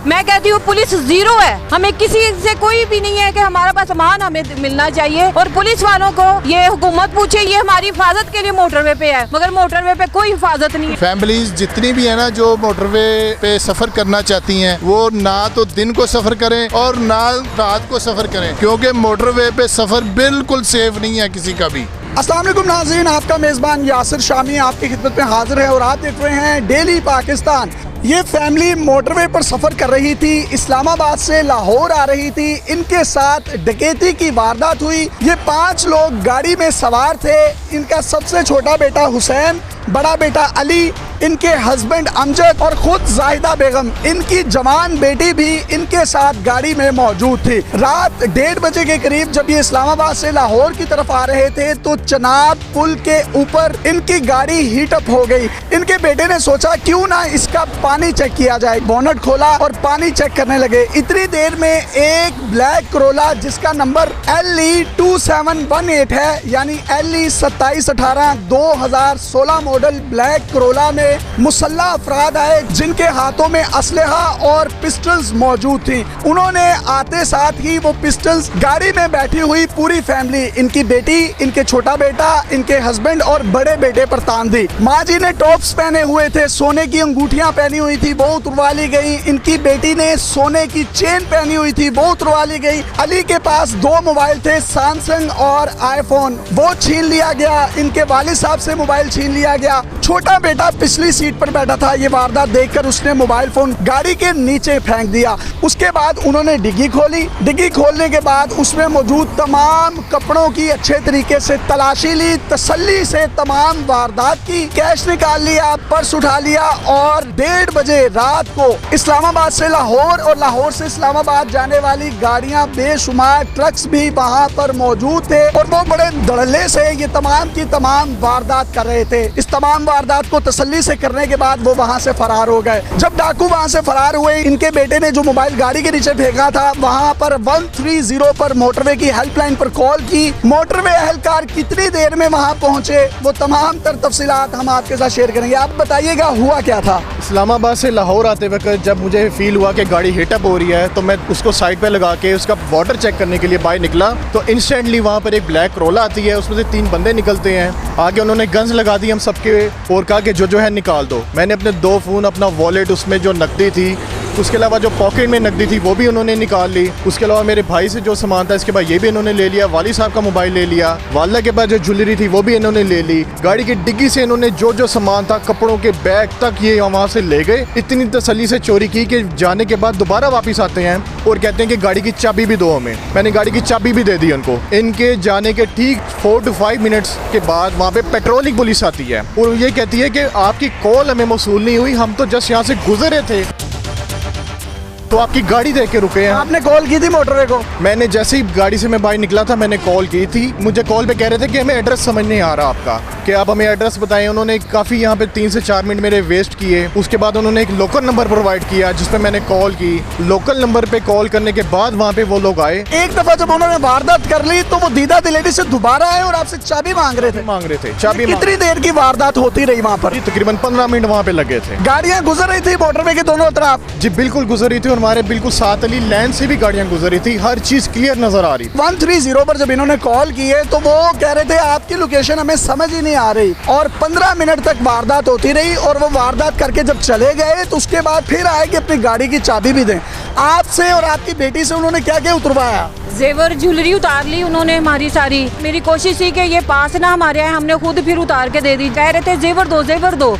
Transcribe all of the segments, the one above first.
मैं कहती हूँ पुलिस जीरो है, हमें किसी से कोई भी नहीं है कि हमारा पास सामान हमें मिलना चाहिए। और पुलिस वालों को ये हुकूमत पूछे, ये हमारी हिफाजत के लिए मोटरवे पे है, मगर मोटरवे पे कोई हिफाजत नहीं है। फैमिलीज जितनी भी है ना जो मोटरवे पे सफर करना चाहती हैं, वो ना तो दिन को सफर करें और ना रात को सफर करें, क्योंकि मोटरवे पे सफर बिल्कुल सेफ नहीं है किसी का भी। अस्सलाम वालेकुम नाज़रीन, आपका मेज़बान यासिर शामी आपकी खिदमत में हाजिर है और आप देख रहे हैं डेली पाकिस्तान। ये फैमिली मोटरवे पर सफ़र कर रही थी, इस्लामाबाद से लाहौर आ रही थी। इनके साथ डकैती की वारदात हुई। ये 5 लोग गाड़ी में सवार थे। इनका सबसे छोटा बेटा हुसैन, बड़ा बेटा अली, इनके हस्बैंड अमजद और खुद जाहिदा बेगम, इनकी जवान बेटी भी इनके साथ गाड़ी में मौजूद थी। रात 1:30 बजे के करीब जब ये इस्लामाबाद से लाहौर की तरफ आ रहे थे तो चनाब पुल के ऊपर इनकी गाड़ी हीट अप हो गई। इनके बेटे ने सोचा क्यों ना इसका पानी चेक किया जाए। बोनट खोला और पानी चेक करने लगे। इतनी देर में एक ब्लैक करोला जिसका नंबर LE 2718 है, यानी LE 2718 2016 मॉडल ब्लैक करोला में मुसल्ला अफराद आए जिनके हाथों में असलहा और पिस्टल्स मौजूद थी। उन्होंने आते साथ ही वो पिस्टल्स गाड़ी में बैठी हुई पूरी फैमिली, इनकी बेटी, इनके छोटा बेटा, इनके हस्बैंड और बड़े बेटे पर तान दी। माँ जी ने टॉप्स पहने हुए थे, सोने की अंगूठियां पहनी हुई थी, वो उतरवा ली गई। इनकी बेटी ने सोने की चेन पहनी हुई थी, वो उतरवा ली गई। अली के पास 2 मोबाइल थे, सैमसंग और आईफोन, वो छीन लिया गया। इनके वालिद साहब से मोबाइल छीन लिया गया। छोटा बेटा पिछली सीट पर बैठा था। ये वारदात देखकर उसने मोबाइल फोन गाड़ी के नीचे फेंक दिया। उसके बाद उन्होंने डिग्गी खोली। डिग्गी खोलने के बाद उसमें मौजूद तमाम कपड़ों की अच्छे तरीके से तलाशी ली, तसल्ली से तमाम वारदात की, कैश निकाल लिया, पर्स उठा लिया और 1:30 बजे रात को इस्लामाबाद से लाहौर और लाहौर से इस्लामाबाद जाने वाली गाड़ियां, बेशुमार ट्रक्स भी वहाँ पर मौजूद थे और वो बड़े धड़ल्ले से ये तमाम की तमाम वारदात कर रहे थे। इस तमाम वारदात को तसल्ली से करने के बाद वो वहाँ से फरार हो गए। जब डाकू वहाँ से फरार हुए, इनके बेटे ने जो मोबाइल गाड़ी के नीचे फेंका था वहाँ पर 130 पर मोटरवे की हेल्पलाइन पर कॉल की। मोटरवे एहलकार कितनी देर में वहाँ पहुँचे, वो तमाम तर तफसीलात हम आपके साथ शेयर करेंगे। आप बताइएगा हुआ क्या था। इस्लामाबाद से लाहौर आते वक्त जब मुझे फील हुआ कि गाड़ी हिटअप हो रही है तो मैं उसको साइड पे लगा के उसका वाटर चेक करने के लिए बाहर निकला तो इंस्टेंटली वहाँ पर एक ब्लैक करोला आती है, उसमें से 3 बंदे निकलते हैं। आगे उन्होंने गन्स लगा दी हम सबके और कहा कि जो है निकाल दो। मैंने अपने 2 फ़ोन, अपना वॉलेट, उसमें जो नकदी थी, उसके अलावा जो पॉकेट में नकदी थी वो भी उन्होंने निकाल ली। उसके अलावा मेरे भाई से जो सामान था इसके बाद ये भी इन्होंने ले लिया। वाली साहब का मोबाइल ले लिया। वाला के पास जो ज्वेलरी थी वो भी इन्होंने ले ली। गाड़ी की डिग्गी से इन्होंने जो सामान था, कपड़ों के बैग तक ये वहाँ से ले गए। इतनी तसल्ली से चोरी की कि जाने के बाद दोबारा वापस आते हैं और कहते हैं कि गाड़ी की चाबी भी दो हमें। मैंने गाड़ी की चाबी भी दे दी उनको। इनके जाने के ठीक 4 to 5 मिनट्स के बाद वहाँ पे पेट्रोलिंग पुलिस आती है और ये कहती है कि आपकी कॉल हमें मौसूल नहीं हुई, हम तो जस्ट यहाँ से गुजरे थे तो आपकी गाड़ी देख के रुके हैं। आपने कॉल की थी मोटरवे को? मैंने जैसे ही गाड़ी से मैं बाहर निकला था मैंने कॉल की थी। मुझे कॉल पे कह रहे थे कि हमें एड्रेस समझ नहीं आ रहा आपका, कि आप हमें एड्रेस बताएं। उन्होंने काफ़ी यहाँ पे 3 से 4 मिनट मेरे वेस्ट किए। उसके बाद उन्होंने एक लोकल नंबर प्रोवाइड किया जिस पे मैंने कॉल की। लोकल नंबर पे कॉल करने के बाद वहाँ पे वो लोग आए। एक दफा जब उन्होंने वारदात कर ली तो वो दीदा दिलेडी से दोबारा आए और आपसे चाबी मांग रहे थे। चाबी। कितनी देर की वारदात होती रही वहाँ पर? तकरीबन 15 मिनट वहाँ पे लगे थे। गाड़ियाँ गुजर रही थी मोटरवे के दोनों तरफ? जी बिल्कुल गुजर रही थी और हमारे बिल्कुल साथ अली लैंड से भी गाड़ियाँ गुजर रही थी। हर चीज क्लियर नजर आ रही। 130 पर जब इन्होंने कॉल की है तो वो कह रहे थे आपकी लोकेशन हमें समझ ही नहीं आ रही और 15 मिनट तक वारदात होती रही और वो वारदात करके जब चले गए तो उसके बाद फिर आए कि अपनी गाड़ी की चाबी भी दें। आपसे और आपकी बेटी से उन्होंने क्या क्या उतरवाया? जेवर ज्वेलरी उतार ली उन्होंने हमारी सारी। मेरी कोशिश थी कि ये पास ना हमारे आए, हमने खुद फिर उतार के दे दी। कह रहे थे जेवर दो।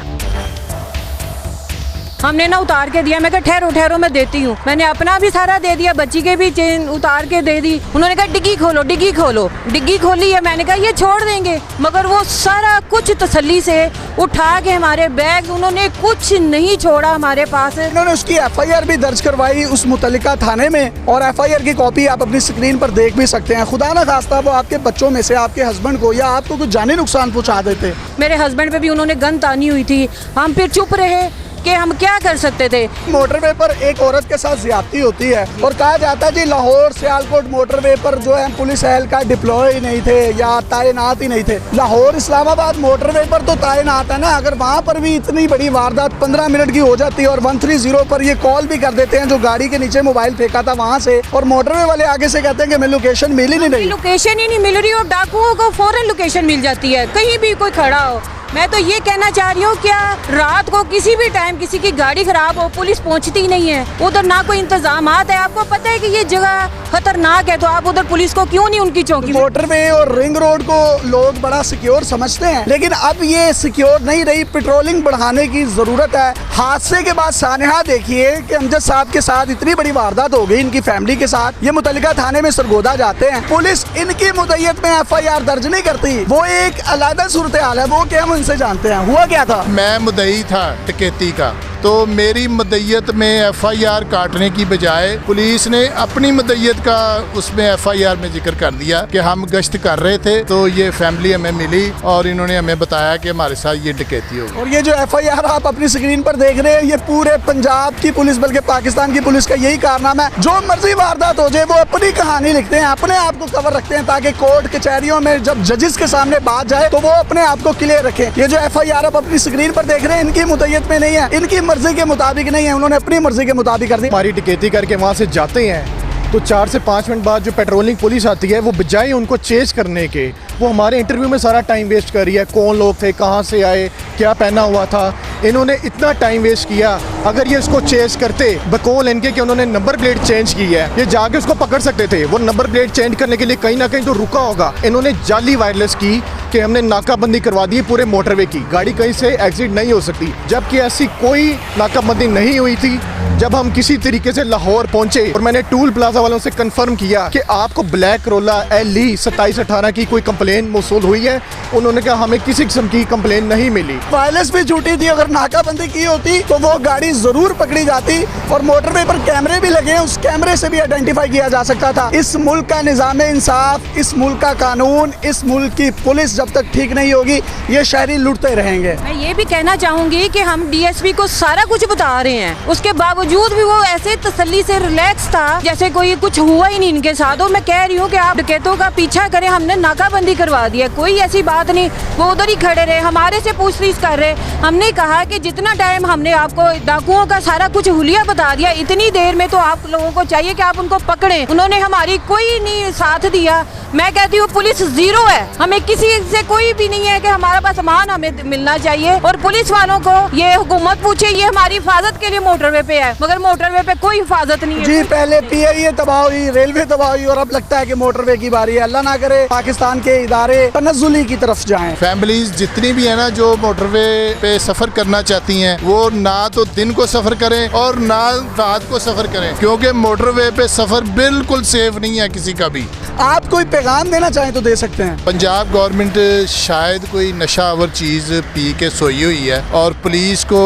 हमने ना उतार के दिया। मैं कहा ठहरो मैं देती हूँ। मैंने अपना भी सारा दे दिया, बच्ची के भी चेन उतार के दे दी। उन्होंने कहा डिग्गी खोलो। डिग्गी खोली है। मैंने कहा ये छोड़ देंगे, मगर वो सारा कुछ तसल्ली से उठा के हमारे बैग, उन्होंने कुछ नहीं छोड़ा हमारे पास। इन्होंने उसकी FIR भी दर्ज करवाई उस मुतल्लिका थाने में और FIR की कॉपी आप अपनी स्क्रीन पर देख भी सकते हैं। खुदा ना खास्ता वो आपके बच्चों में से आपके हस्बैंड को या आपको कुछ जानी नुकसान पहुँचा देते। मेरे हस्बैंड पे भी उन्होंने गन तानी हुई थी। हम फिर चुप रहे। कि हम क्या कर सकते थे। मोटरवे पर एक औरत के साथ ज्यादती होती है और कहा जाता है जी लाहौर सियालकोट मोटरवे पर जो है पुलिस एहलकार डिप्लॉय ही नहीं थे या तैनात ही नहीं थे। लाहौर इस्लामाबाद मोटरवे पर तो तैनात है ना, अगर वहाँ पर भी इतनी बड़ी वारदात 15 मिनट की हो जाती है और 130 पर ये कॉल भी कर देते हैं जो गाड़ी के नीचे मोबाइल फेंका था वहाँ से, और मोटरवे वाले आगे से कहते हैं कि मैं लोकेशन मिल ही नहीं रही। लोकेशन ही नहीं मिल रही और डाकुओं को फौरन लोकेशन मिल जाती है कहीं भी कोई खड़ा हो। मैं तो ये कहना चाह रही हूँ, क्या रात को किसी भी टाइम किसी की गाड़ी खराब हो पुलिस पहुँचती नहीं है, उधर ना कोई इंतजामात है। आपको पता है कि ये जगह खतरनाक है तो आप उधर पुलिस को क्यों नहीं उनकी चौकी। मोटरवे और रिंग रोड को लोग बड़ा सिक्योर समझते हैं, लेकिन अब ये सिक्योर नहीं रही, पेट्रोलिंग बढ़ाने की जरूरत है। हादसे के बाद सानहा देखिए कि अमजद साहब के साथ इतनी बड़ी वारदात हो गई इनकी फैमिली के साथ, ये मुतल्लिका थाने में सरगोदा जाते हैं, पुलिस इनकी मुद्दत में FIR दर्ज नहीं करती। वो एक अलग सूरत हाल है, वो क्या हम उनसे जानते हैं हुआ क्या था। मैं मुद्दई था डकैती का, तो मेरी मुद्दत में FIR काटने की बजाय पुलिस ने अपनी मुद्दत का उसमें FIR में जिक्र कर दिया कि हम गश्त कर रहे थे तो ये फैमिली हमें मिली और इन्होंने हमें बताया कि हमारे साथ ये डकैती हो गई। और ये जो FIR आप अपनी स्क्रीन पर देख रहे हैं ये पूरे पंजाब की पुलिस बल्कि पाकिस्तान की पुलिस का यही कारनामा है, जो मर्जी वारदात हो जाए वो अपनी कहानी लिखते हैं, अपने आप को कवर रखते हैं ताकि कोर्ट कचहरियों में जब जजेस के सामने बात जाए तो वो अपने आप को क्लियर रखें। ये जो FIR आप अपनी स्क्रीन पर देख रहे हैं इनकी मुद्दत में नहीं है, इनकी मर्जी के मुताबिक नहीं है, उन्होंने अपनी मर्जी के मुताबिक कर दी। हमारी डकैती करके वहाँ से जाते हैं तो 4 से 5 मिनट बाद जो पेट्रोलिंग पुलिस आती है वो बजाय उनको चेज करने के वो हमारे इंटरव्यू में सारा टाइम वेस्ट कर रही है। कौन लोग थे, कहाँ से आए, क्या पहना हुआ था, इन्होंने इतना टाइम वेस्ट किया। अगर ये इसको चेज करते बकौल इनके कि उन्होंने नंबर प्लेट चेंज की है, ये जाके उसको पकड़ सकते थे। वो नंबर प्लेट चेंज करने के लिए कहीं ना कहीं तो रुका होगा। इन्होंने जाली वायरलेस की कि हमने नाकाबंदी करवा दी पूरे मोटरवे की, गाड़ी कहीं से एग्जिट नहीं हो सकती, जबकि ऐसी कोई नाकाबंदी नहीं हुई थी। जब हम किसी तरीके से लाहौर पहुंचे और मैंने टूल प्लाजा वालों से कंफर्म किया कि आपको ब्लैक रोला LE 2718 की कोई कंप्लेन मौसूल हुई है, उन्होंने कहा हमें किसी किस्म की कंप्लेन नहीं मिली। वायरलेस भी झूठी थी, अगर नाकाबंदी की होती तो वो गाड़ी जरूर पकड़ी जाती और मोटरवे पर कैमरे भी लगे हैं, उस कैमरे से भी आइडेंटिफाई किया जा सकता था। इस मुल्क का निजाम इंसाफ, इस मुल्क का कानून, इस मुल्क की पुलिस जब तक ठीक नहीं होगी ये शहरी लुटते रहेंगे। मैं ये भी कहना चाहूंगी कि हम DSP को सारा कुछ बता रहे हैं, उसके बावजूद भी वो ऐसे तसल्ली से रिलैक्स था जैसे कोई कुछ हुआ ही नहीं इनके साथ। और मैं कह रही हूँ कि आप डकैतों का पीछा करें, हमने नाकाबंदी करवा दी है, कोई ऐसी बात नहीं। वो उधर ही खड़े रहे, हमारे से पूछताछ कर रहे। हमने कहा कि जितना टाइम हमने आपको डाकुओं का सारा कुछ हुलिया बता दिया, इतनी देर में तो आप लोगों को चाहिए कि आप उनको पकड़ें। उन्होंने हमारी कोई नहीं साथ दिया। मैं कहती हूँ पुलिस जीरो है, हमें किसी से कोई भी नहीं है कि हमारा पास सामान हमें मिलना चाहिए। और पुलिस वालों को ये हुकूमत पूछे, ये हमारी हिफाजत के लिए मोटरवे पे है, मगर मोटरवे पे कोई हिफाजत नहीं है। जी पहले PIA तबाह हुई, रेलवे तबाह हुई और अब लगता है कि मोटरवे की बारी है। अल्लाह ना करे पाकिस्तान के इदारे तनज़्ज़ुली की तरफ जाएं। फैमिलीज जितनी भी है ना जो मोटरवे पे सफर करना चाहती हैं वो ना तो दिन को सफर करें और ना रात को सफर करें, क्योंकि मोटरवे पे सफर बिल्कुल सेफ नहीं है किसी का भी। आप कोई पैगाम देना चाहें तो दे सकते हैं। पंजाब गवर्नमेंट शायद कोई नशावर चीज़ पी के सोई हुई है और पुलिस को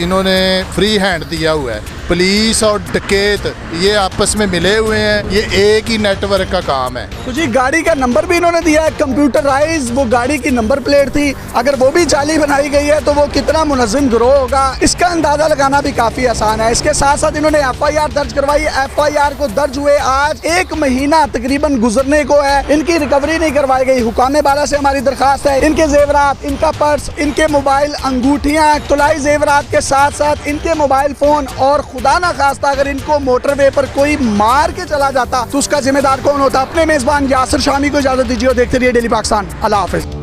इन्होंने फ्री हैंड दिया हुआ है। पुलिस और डकैत ये आपस में मिले हुए हैं, ये एक ही नेटवर्क का काम है। तो जी गाड़ी का नंबर भी इन्होंने दिया है, कंप्यूटराइज वो गाड़ी की नंबर प्लेट थी, अगर वो भी जाली बनाई गई है तो वो कितना मुनज़्ज़म गिरोह होगा इसका अंदाजा लगाना भी काफी आसान है। इसके साथ साथ इन्होंने FIR दर्ज करवाई। FIR को दर्ज हुए आज 1 महीना तकरीबन गुजरने को है, इनकी रिकवरी नहीं करवाई गई। हुकाम बाला से हमारी दरखास्त है इनके जेवरात, इनका पर्स, इनके मोबाइल, अंगूठियाँ, तुलाई जेवरात के साथ साथ इनके मोबाइल फोन, और खुदा ना खास्ता अगर इनको मोटरवे पर कोई मार के चला जाता तो उसका जिम्मेदार कौन होता। अपने मेजबान यासिर शामी को इजाजत दीजिए और देखते रहिए डेली पाकिस्तान। अल्लाह हाफिज।